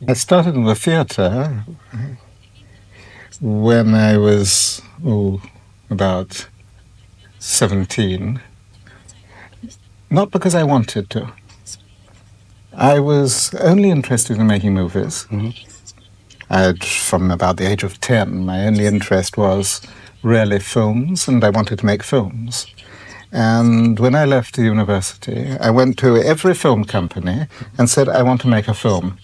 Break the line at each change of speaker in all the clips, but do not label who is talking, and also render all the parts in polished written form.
I started in the theatre when I was about 17, not because I wanted to. I was only interested in making movies. From about the age of 10, my only interest was really films, and I wanted to make films. And when I left the university, I went to every film company and said, I want to make a film.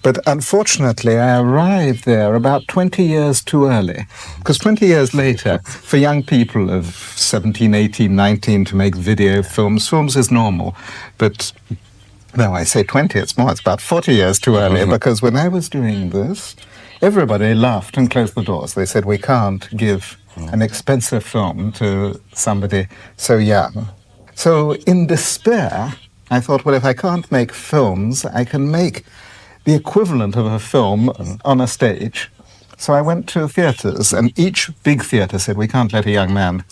But unfortunately, I arrived there about 20 years too early. Because 20 years later, for young people of 17, 18, 19 to make video films is normal. But no, I say 20, it's more, it's about 40 years too early. Because when I was doing this, everybody laughed and closed the doors. They said, we can't give an expensive film to somebody so young. So in despair, I thought, well, if I can't make films, I can make the equivalent of a film on a stage. So I went to theatres, and each big theatre said, we can't let a young man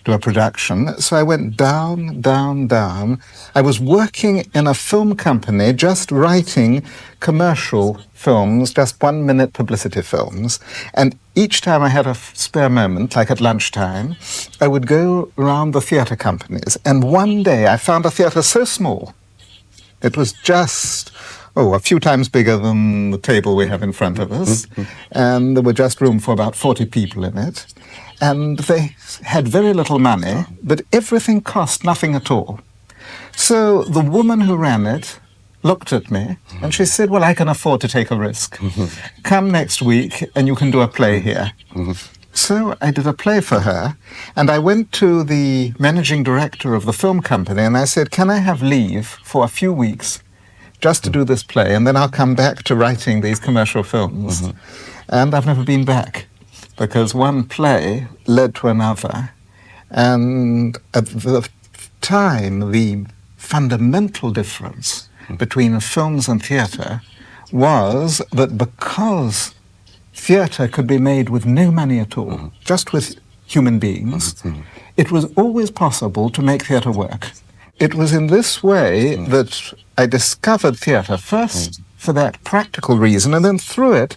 do a production. So I went down, down, down. I was working in a film company just writing commercial films, just 1-minute publicity films. And each time I had a spare moment, like at lunchtime, I would go around the theatre companies. And one day I found a theatre so small. It was just a few times bigger than the table we have in front of us. And there were just room for about 40 people in it. And they had very little money, but everything cost nothing at all. So the woman who ran it looked at me and she said, well, I can afford to take a risk. Come next week and you can do a play here. So I did a play for her, and I went to the managing director of the film company and I said, can I have leave for a few weeks just to do this play, and then I'll come back to writing these commercial films. And I've never been back, because one play led to another. And at the time, the fundamental difference between films and theatre was that because theatre could be made with no money at all, just with human beings, it was always possible to make theatre work. It was in this way that I discovered theatre, first for that practical reason, and then through it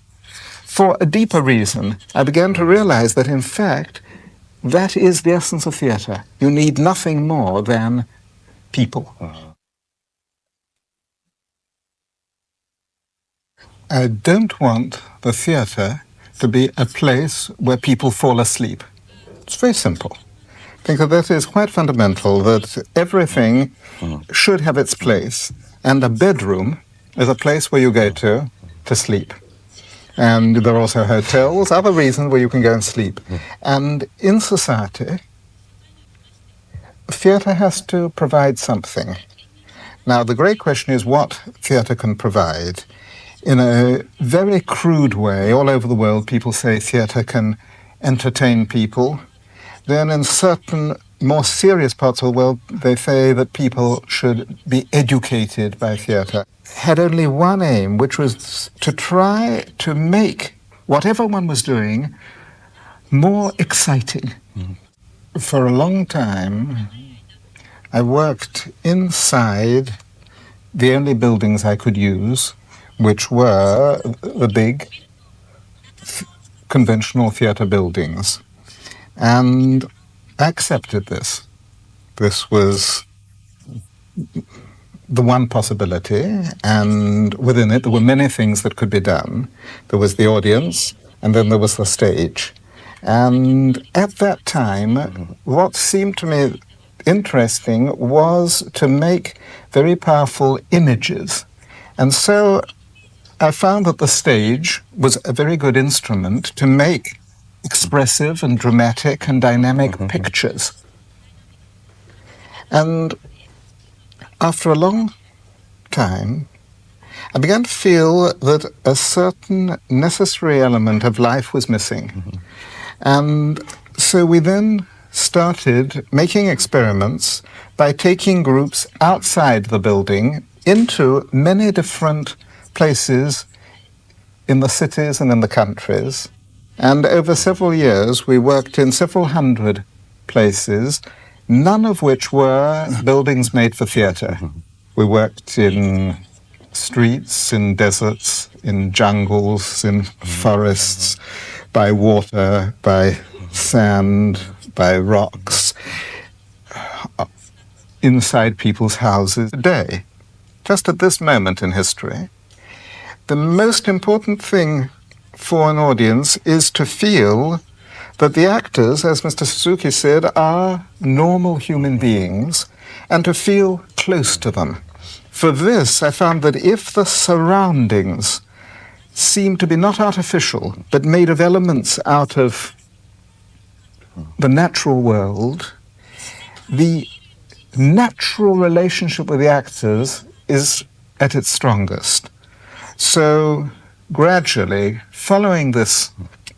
for a deeper reason. I began to realize that, in fact, that is the essence of theatre. You need nothing more than people. I don't want the theatre to be a place where people fall asleep. It's very simple. I think that is quite fundamental, that everything should have its place. And a bedroom is a place where you go to sleep. And there are also hotels, other reasons where you can go and sleep. And in society, theatre has to provide something. Now, the great question is what theatre can provide. In a very crude way, all over the world, people say theatre can entertain people. Then in certain more serious parts of the world, they say that people should be educated by theatre. Had only one aim, which was to try to make whatever one was doing more exciting. For a long time, I worked inside the only buildings I could use, which were the big conventional theatre buildings. And I accepted this. This was the one possibility, and within it there were many things that could be done. There was the audience, and then there was the stage. And at that time, what seemed to me interesting was to make very powerful images. And so I found that the stage was a very good instrument to make expressive and dramatic and dynamic pictures. And after a long time, I began to feel that a certain necessary element of life was missing. And so we then started making experiments by taking groups outside the building into many different places in the cities and in the countries. And over several years, we worked in several hundred places, none of which were buildings made for theatre. We worked in streets, in deserts, in jungles, in forests, by water, by sand, by rocks, inside people's houses today, just at this moment in history. The most important thing for an audience is to feel that the actors, as Mr. Suzuki said, are normal human beings, and to feel close to them. For this, I found that if the surroundings seemed to be not artificial, but made of elements out of the natural world, the natural relationship with the actors is at its strongest. So gradually, following this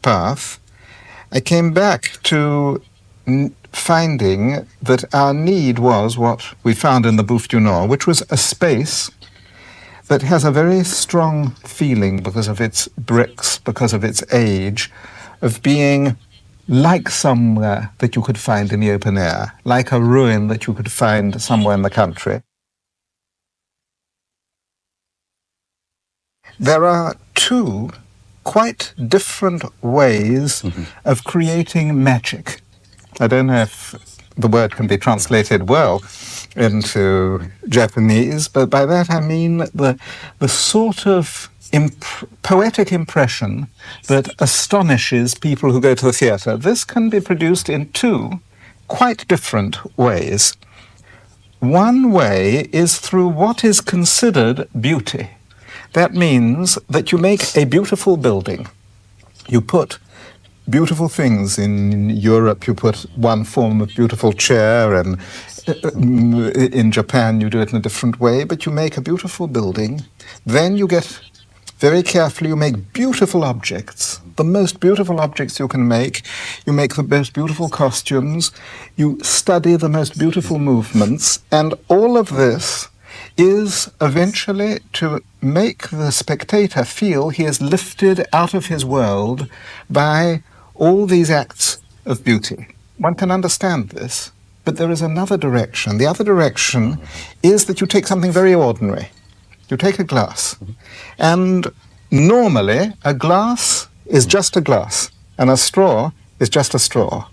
path, I came back to finding that our need was what we found in the Bouffe du Nord, which was a space that has a very strong feeling because of its bricks, because of its age, of being like somewhere that you could find in the open air, like a ruin that you could find somewhere in the country. There are two quite different ways of creating magic. I don't know if the word can be translated well into Japanese, but by that I mean the sort of poetic impression that astonishes people who go to the theatre. This can be produced in two quite different ways. One way is through what is considered beauty. That means that you make a beautiful building. You put beautiful things. In Europe, you put one form of beautiful chair, and in Japan, you do it in a different way, but you make a beautiful building. Then you get very carefully, you make beautiful objects, the most beautiful objects you can make. You make the most beautiful costumes. You study the most beautiful movements, and all of this is eventually to make the spectator feel he is lifted out of his world by all these acts of beauty. One can understand this, but there is another direction. The other direction is that you take something very ordinary. You take a glass, and normally a glass is just a glass, and a straw is just a straw.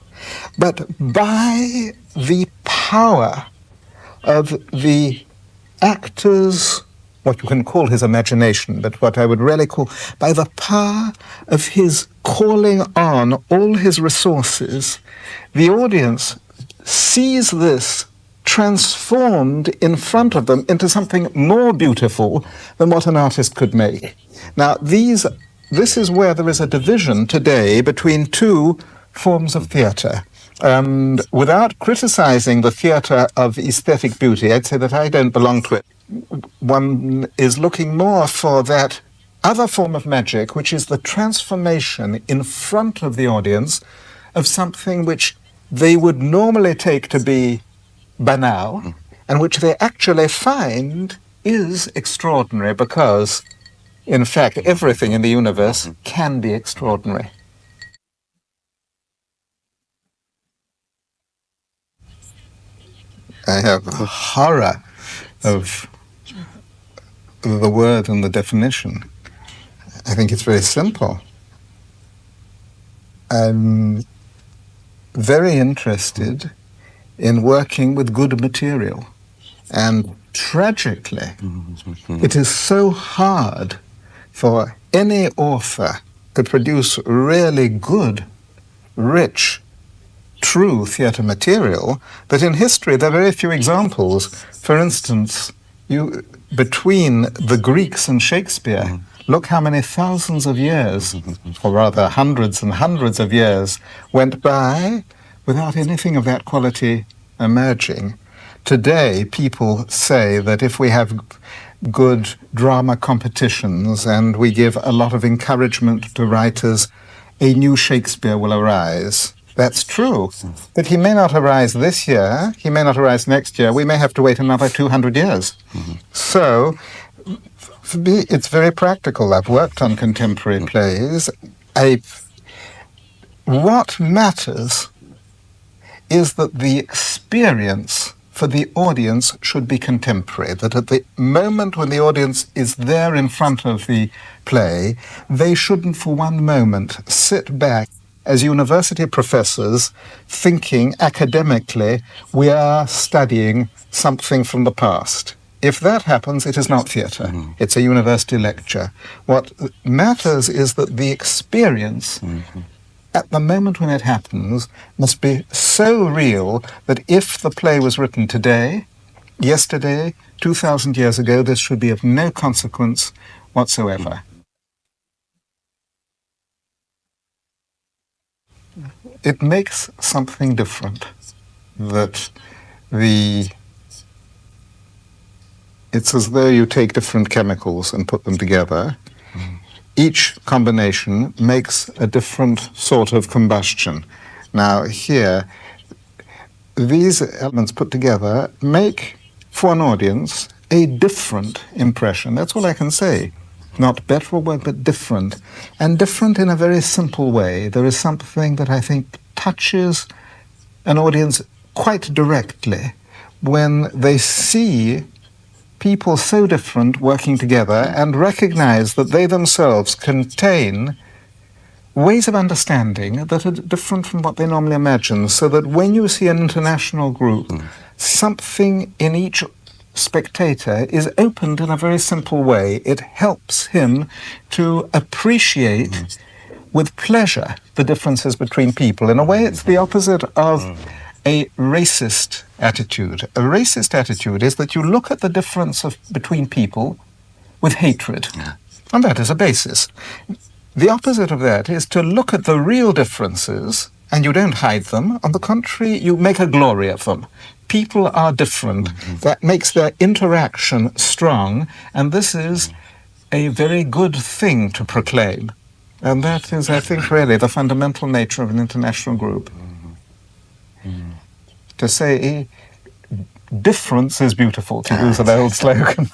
But by the power of the actor's, what you can call his imagination, but what I would really call, by the power of his calling on all his resources, the audience sees this transformed in front of them into something more beautiful than what an artist could make. Now, this is where there is a division today between two forms of theatre. And without criticizing the theatre of aesthetic beauty, I'd say that I don't belong to it. One is looking more for that other form of magic, which is the transformation in front of the audience of something which they would normally take to be banal, and which they actually find is extraordinary, because, in fact, everything in the universe can be extraordinary. I have a horror of the word and the definition. I think it's very simple. I'm very interested in working with good material. And tragically, it is so hard for any author to produce really good, rich, true theatre material, that in history there are very few examples. For instance, between the Greeks and Shakespeare, look how many thousands of years, or rather hundreds and hundreds of years, went by without anything of that quality emerging. Today, people say that if we have good drama competitions and we give a lot of encouragement to writers, a new Shakespeare will arise. That's true. But he may not arise this year, he may not arise next year, we may have to wait another 200 years. So, for me, it's very practical. I've worked on contemporary plays. What matters is that the experience for the audience should be contemporary, that at the moment when the audience is there in front of the play, they shouldn't for one moment sit back as university professors thinking academically we are studying something from the past. If that happens, it is not theatre. It's a university lecture. What matters is that the experience at the moment when it happens must be so real that if the play was written today, yesterday, 2,000 years ago, this should be of no consequence whatsoever. It makes something different, that it's as though you take different chemicals and put them together. Each combination makes a different sort of combustion. Now here, these elements put together make, for an audience, a different impression. That's all I can say. Not better or worse, but different. And different in a very simple way. There is something that I think touches an audience quite directly when they see people so different working together and recognize that they themselves contain ways of understanding that are different from what they normally imagine, so that when you see an international group, something in each spectator is opened in a very simple way. It helps him to appreciate with pleasure the differences between people. In a way, it's the opposite of a racist attitude. A racist attitude is that you look at the difference between people with hatred, and that is a basis. The opposite of that is to look at the real differences, and you don't hide them. On the contrary, you make a glory of them. People are different. That makes their interaction strong, and this is a very good thing to proclaim. And that is, I think, really the fundamental nature of an international group. To say, difference is beautiful, to use an old slogan.